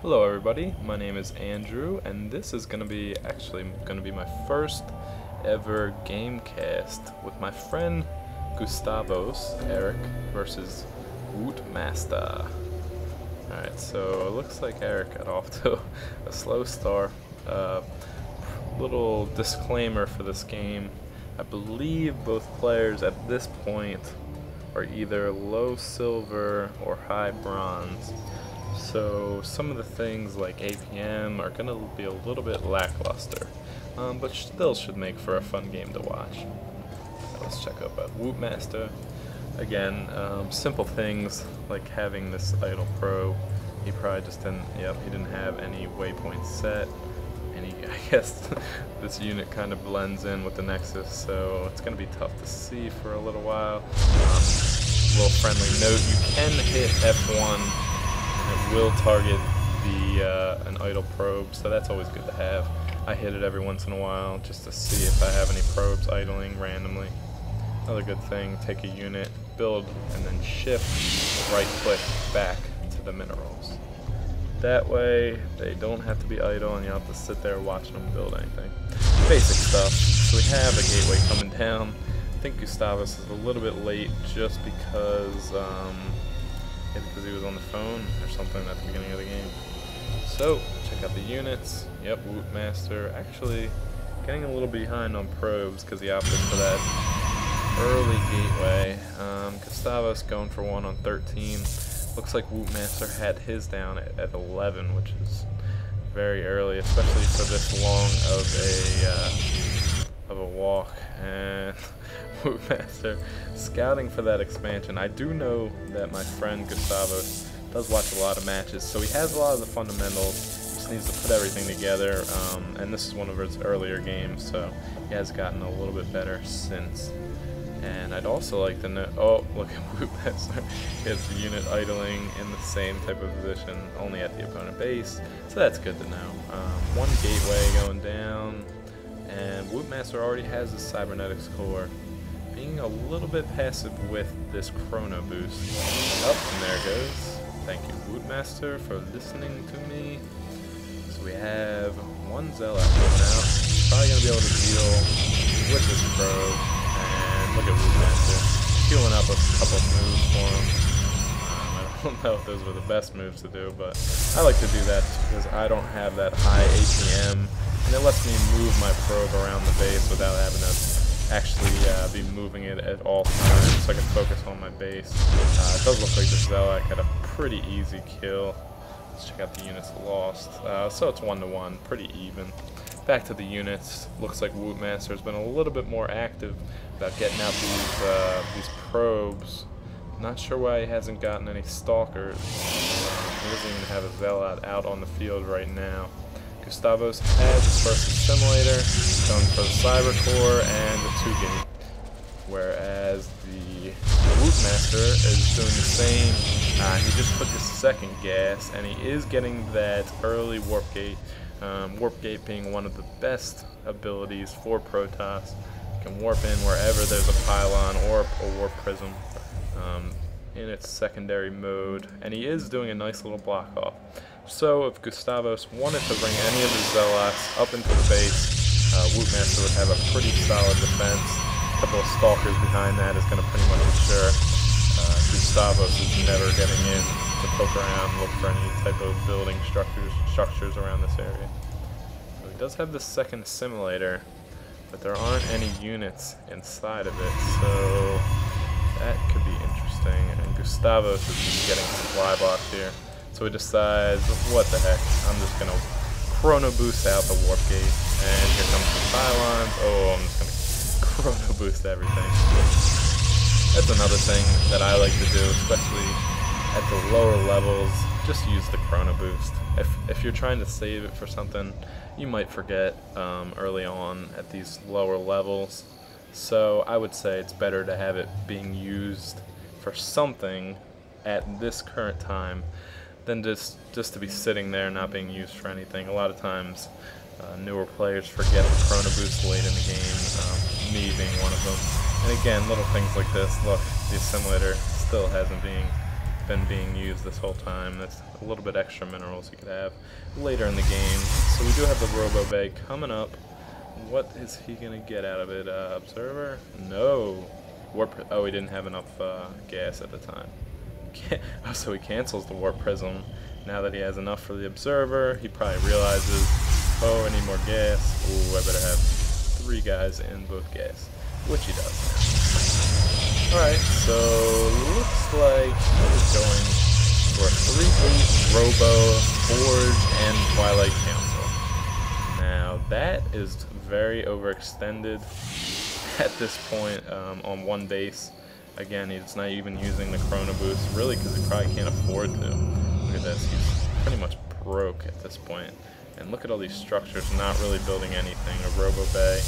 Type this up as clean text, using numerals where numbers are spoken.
Hello everybody, my name is Andrew, and this is going to be my first ever game cast with my friend Gustavos, Eric, versus Wootmaster. Alright, so it looks like Eric got off to a slow start. Little disclaimer for this game. I believe both players at this point are either low silver or high bronze. So some of the things like APM are going to be a little bit lackluster, but still should make for a fun game to watch. Let's check out Wootmaster. Again, simple things like having this idle probe. He probably just didn't, he didn't have any waypoints set. And I guess this unit kind of blends in with the Nexus, so it's going to be tough to see for a little while. Little friendly note, you can hit F1. It will target an idle probe, so that's always good to have. I hit it every once in a while just to see if I have any probes idling randomly. Another good thing, take a unit, build, and then shift, right click back to the minerals. That way they don't have to be idle and you don't have to sit there watching them build anything. Basic stuff. So we have a gateway coming down. I think Gustavus is a little bit late just because he was on the phone or something at the beginning of the game. So, check out the units. Yep, Wootmaster actually getting a little behind on probes because he opted for that early gateway. Gustavus going for one on 13. Looks like Wootmaster had his down at 11, which is very early, especially for this long of a walk. And Wootmaster scouting for that expansion. I do know that my friend Gustavos does watch a lot of matches, so he has a lot of the fundamentals. Just needs to put everything together. And this is one of his earlier games, so he has gotten a little bit better since. And I'd also like to know, oh, look at Wootmaster. He has the unit idling in the same type of position, only at the opponent base, so that's good to know. One gateway going down, and Wootmaster already has his cybernetics core, being a little bit passive with this chrono boost. Up, and there it goes. Thank you, Wootmaster, for listening to me. So we have one Zealot coming out. Probably going to be able to deal with this probe. And look at Wootmaster, queuing up a couple moves for him. I don't know if those were the best moves to do, but I like to do that because I don't have that high APM, and it lets me move my probe around the base without having to actually be moving it at all times, so I can focus on my base. It does look like the Zealot got a pretty easy kill. Let's check out the units lost. So it's 1-1, pretty even. Back to the units. Looks like Wootmaster has been a little bit more active about getting out these probes. Not sure why he hasn't gotten any stalkers. He doesn't even have a Zealot out on the field right now. Gustavos has his first assimilator, going for the cyber core and the 2-gate. Whereas the Wootmaster is doing the same. He just took his second gas, and he is getting that early warp gate. Warp gate being one of the best abilities for Protoss. You can warp in wherever there's a pylon or a warp prism in its secondary mode, and he is doing a nice little block off. So if Gustavos wanted to bring any of his Zealots up into the base, Wootmaster would have a pretty solid defense. A couple of stalkers behind that is going to pretty much ensure Gustavos is never getting in to poke around, look for any type of building structures around this area. So he does have the second assimilator, but there aren't any units inside of it, so that could be interesting. And Gustavos is just getting supply box here, so he decides, what the heck, I'm just going to chrono boost out the warp gate, and here comes the pylons. Oh, I'm just going to chrono boost everything. That's another thing that I like to do, especially at the lower levels. Just use the chrono boost. If you're trying to save it for something, you might forget early on at these lower levels. So I would say it's better to have it being used for something at this current time than just to be sitting there not being used for anything. A lot of times newer players forget the chrono boost late in the game, me being one of them. And again, little things like this. Look, the assimilator still hasn't been been being used this whole time. That's a little bit extra minerals you could have later in the game. So we do have the Robo Bay coming up. What is he gonna get out of it? Observer? No. Warp. Oh, he didn't have enough gas at the time. Oh, so he cancels the Warp Prism. Now that he has enough for the Observer, he probably realizes, oh, I need more gas. Ooh, I better have 3 guys in both gas, which he does. Alright, so looks like we're going for a 3-boost Robo, Forge, and Twilight Council. Now that is very overextended at this point on one base. Again, he's not even using the Chrono Boost, really, because he probably can't afford to. Look at this, he's pretty much broke at this point. And look at all these structures, not really building anything. A Robo Bay.